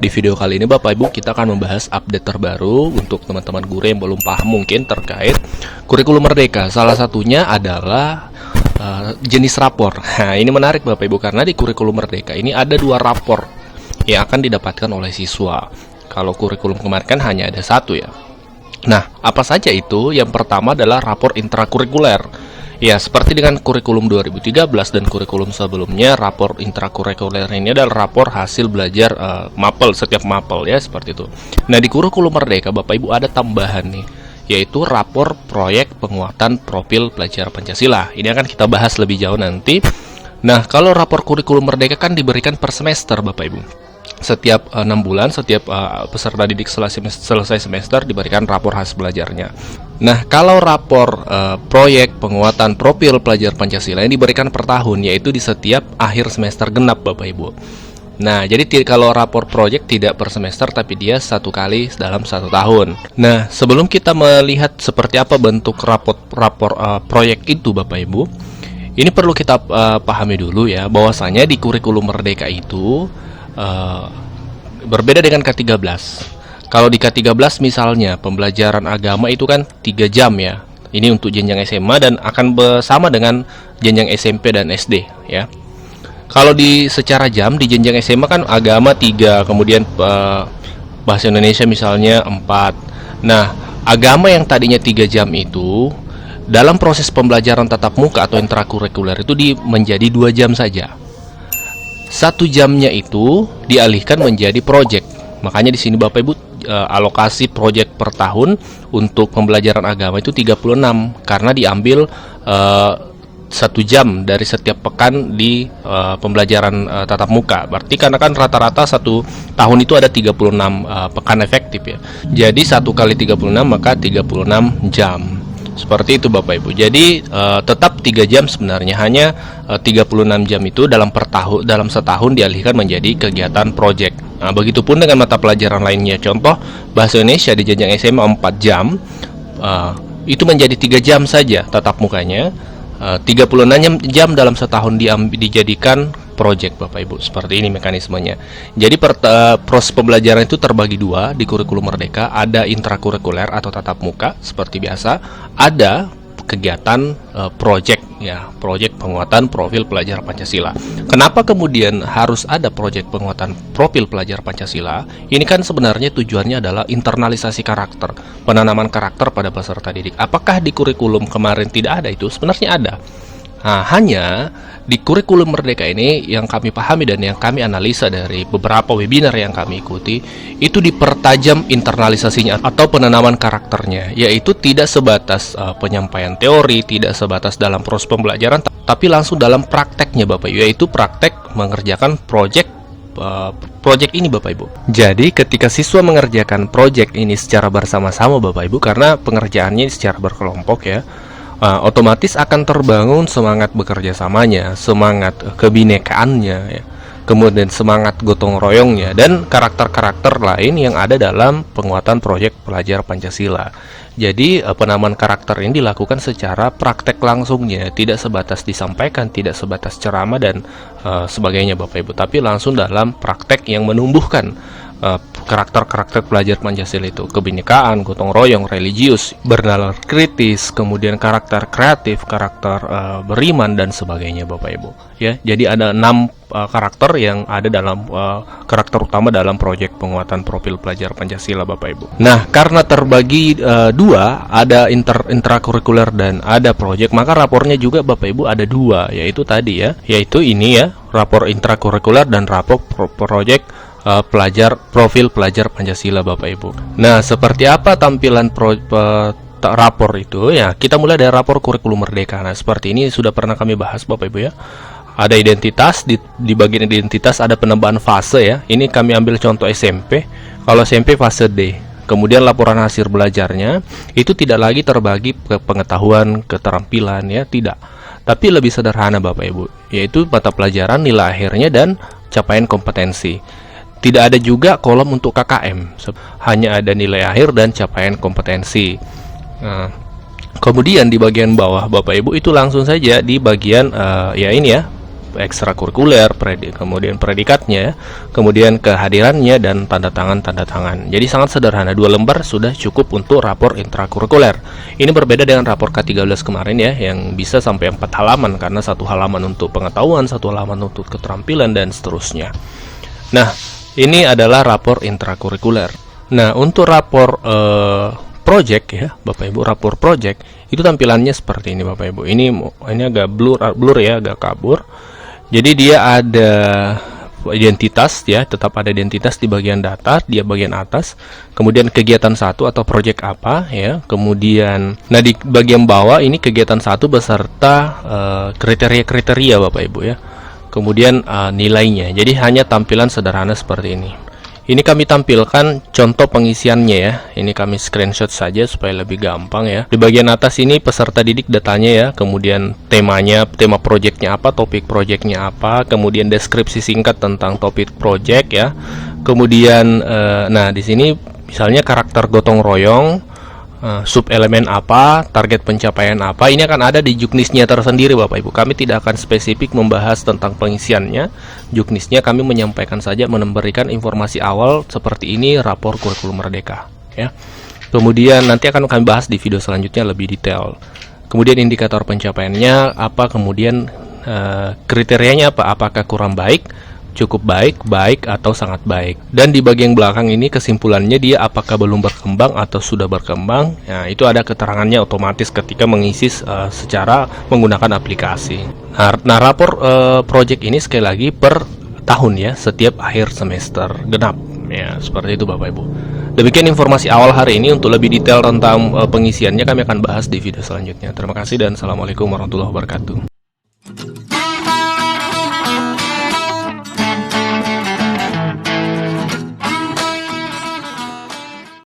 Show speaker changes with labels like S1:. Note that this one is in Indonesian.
S1: Di video kali ini Bapak Ibu kita akan membahas update terbaru untuk teman-teman guru yang belum paham mungkin terkait kurikulum Merdeka. Salah satunya adalah jenis rapor. Nah, ini menarik Bapak Ibu karena di kurikulum Merdeka ini ada 2 rapor yang akan didapatkan oleh siswa. Kalau kurikulum kemarin kan hanya ada 1 ya. Nah, apa saja itu? Yang pertama adalah rapor intrakurikuler. Ya, seperti dengan kurikulum 2013 dan kurikulum sebelumnya, rapor intrakurikuler ini adalah rapor hasil belajar mapel, setiap mapel ya, seperti itu. Nah, di kurikulum Merdeka Bapak Ibu ada tambahan nih, yaitu rapor proyek penguatan profil pelajar Pancasila. Ini akan kita bahas lebih jauh nanti. Nah, kalau rapor kurikulum Merdeka kan diberikan per semester Bapak Ibu. Setiap 6 bulan, setiap peserta didik selesai semester diberikan rapor hasil belajarnya. Nah, kalau rapor proyek penguatan profil pelajar Pancasila ini diberikan per tahun, yaitu di setiap akhir semester genap Bapak Ibu. Nah, jadi kalau rapor proyek tidak per semester, tapi dia 1 kali dalam 1 tahun. Nah, sebelum kita melihat seperti apa bentuk rapor proyek itu Bapak Ibu, ini perlu kita pahami dulu ya, bahwasanya di kurikulum Merdeka itu berbeda dengan K13. Kalau di K13 misalnya pembelajaran agama itu kan 3 jam ya. Ini untuk jenjang SMA dan akan bersama dengan jenjang SMP dan SD ya. Kalau secara jam di jenjang SMA kan agama 3, kemudian bahasa Indonesia misalnya 4. Nah, agama yang tadinya 3 jam itu dalam proses pembelajaran tatap muka atau intrakurikuler itu menjadi 2 jam saja. 1 jamnya itu dialihkan menjadi project. Makanya di sini Bapak Ibu alokasi project per tahun untuk pembelajaran agama itu 36 karena diambil 1 jam dari setiap pekan di pembelajaran tatap muka. Berarti karena kan rata-rata 1 tahun itu ada 36 pekan efektif ya. Jadi 1 kali 36 maka 36 jam. Seperti itu Bapak Ibu. Jadi tetap 3 jam sebenarnya, hanya 36 jam itu dalam setahun dialihkan menjadi kegiatan project. Nah, begitupun dengan mata pelajaran lainnya. Contoh bahasa Indonesia di jenjang SMA 4 jam, itu menjadi 3 jam saja tatap mukanya. 36 jam dalam setahun dijadikan project Bapak Ibu. Seperti ini mekanismenya. Jadi proses pembelajaran itu terbagi 2 di kurikulum Merdeka. Ada intrakurikuler atau tatap muka seperti biasa, ada kegiatan project ya, project penguatan profil pelajar Pancasila. Kenapa kemudian harus ada project penguatan profil pelajar Pancasila? Ini kan sebenarnya tujuannya adalah internalisasi karakter, penanaman karakter pada peserta didik. Apakah di kurikulum kemarin tidak ada itu? Sebenarnya ada. Nah, hanya di kurikulum Merdeka ini yang kami pahami dan yang kami analisa dari beberapa webinar yang kami ikuti, itu dipertajam internalisasinya atau penanaman karakternya, yaitu tidak sebatas penyampaian teori, tidak sebatas dalam proses pembelajaran, tapi langsung dalam prakteknya Bapak Ibu, yaitu praktek mengerjakan project ini Bapak Ibu. Jadi ketika siswa mengerjakan project ini secara bersama-sama Bapak Ibu, karena pengerjaannya secara berkelompok ya, otomatis akan terbangun semangat bekerja samanya, semangat kebinekaannya ya, kemudian semangat gotong royongnya dan karakter-karakter lain yang ada dalam penguatan proyek pelajar Pancasila. Jadi penanaman karakter ini dilakukan secara praktek langsungnya, tidak sebatas disampaikan, tidak sebatas ceramah dan sebagainya Bapak Ibu, tapi langsung dalam praktek yang menumbuhkan karakter-karakter pelajar Pancasila itu, kebinekaan, gotong royong, religius, bernalar kritis, kemudian karakter kreatif, karakter beriman dan sebagainya Bapak Ibu ya. Jadi ada 6 karakter yang ada dalam karakter utama dalam proyek penguatan profil pelajar Pancasila Bapak Ibu. Nah, karena terbagi 2, ada intrakurikuler dan ada proyek, maka rapornya juga Bapak Ibu ada 2, yaitu tadi ya, yaitu ini ya, rapor intrakurikuler dan rapor proyek profil pelajar Pancasila Bapak Ibu. Nah, seperti apa tampilan rapor itu ya? Kita mulai dari rapor kurikulum Merdeka. Nah, seperti ini sudah pernah kami bahas Bapak Ibu ya. Ada identitas, di bagian identitas ada penambahan fase ya. Ini kami ambil contoh SMP. Kalau SMP fase D. Kemudian laporan hasil belajarnya itu tidak lagi terbagi ke pengetahuan, keterampilan ya, tidak. Tapi lebih sederhana Bapak Ibu, yaitu mata pelajaran, nilai akhirnya dan capaian kompetensi. Tidak ada juga kolom untuk KKM, hanya ada nilai akhir dan capaian kompetensi. Kemudian di bagian bawah Bapak Ibu itu langsung saja di bagian ya ini ya, ekstrakurikuler, kemudian predikatnya, kemudian kehadirannya dan tanda tangan. Jadi sangat sederhana, 2 lembar sudah cukup untuk rapor intrakurikuler. Ini berbeda dengan rapor K13 kemarin ya, yang bisa sampai 4 halaman karena 1 halaman untuk pengetahuan, 1 halaman untuk keterampilan dan seterusnya. Nah, ini adalah rapor intrakurikuler. Nah, untuk rapor project ya, Bapak Ibu, rapor project itu tampilannya seperti ini Bapak Ibu. Ini agak blur ya, agak kabur. Jadi dia ada identitas ya, tetap ada identitas di bagian data, dia bagian atas. Kemudian kegiatan 1 atau project apa ya. Kemudian nah di bagian bawah ini kegiatan 1 beserta kriteria-kriteria Bapak Ibu ya. Kemudian nilainya. Jadi hanya tampilan sederhana seperti ini. Ini kami tampilkan contoh pengisiannya ya. Ini kami screenshot saja supaya lebih gampang ya. Di bagian atas ini peserta didik datanya ya. Kemudian temanya, tema projectnya apa, topik projectnya apa. Kemudian deskripsi singkat tentang topik project ya. Kemudian nah di sini misalnya karakter gotong royong, sub elemen apa, target pencapaian apa. Ini akan ada di juknisnya tersendiri Bapak Ibu. Kami tidak akan spesifik membahas tentang pengisiannya. Juknisnya kami menyampaikan saja, memberikan informasi awal seperti ini rapor kurikulum merdeka ya. Kemudian nanti akan kami bahas di video selanjutnya lebih detail. Kemudian indikator pencapaiannya apa, kemudian kriterianya apa, apakah kurang baik, cukup baik, baik, atau sangat baik. Dan di bagian belakang ini kesimpulannya dia apakah belum berkembang atau sudah berkembang. Nah, itu ada keterangannya otomatis ketika mengisi secara menggunakan aplikasi. Nah rapor project ini sekali lagi per tahun ya, setiap akhir semester genap. Ya, seperti itu Bapak Ibu. Demikian informasi awal hari ini. Untuk lebih detail tentang pengisiannya kami akan bahas di video selanjutnya. Terima kasih dan Assalamualaikum warahmatullahi wabarakatuh.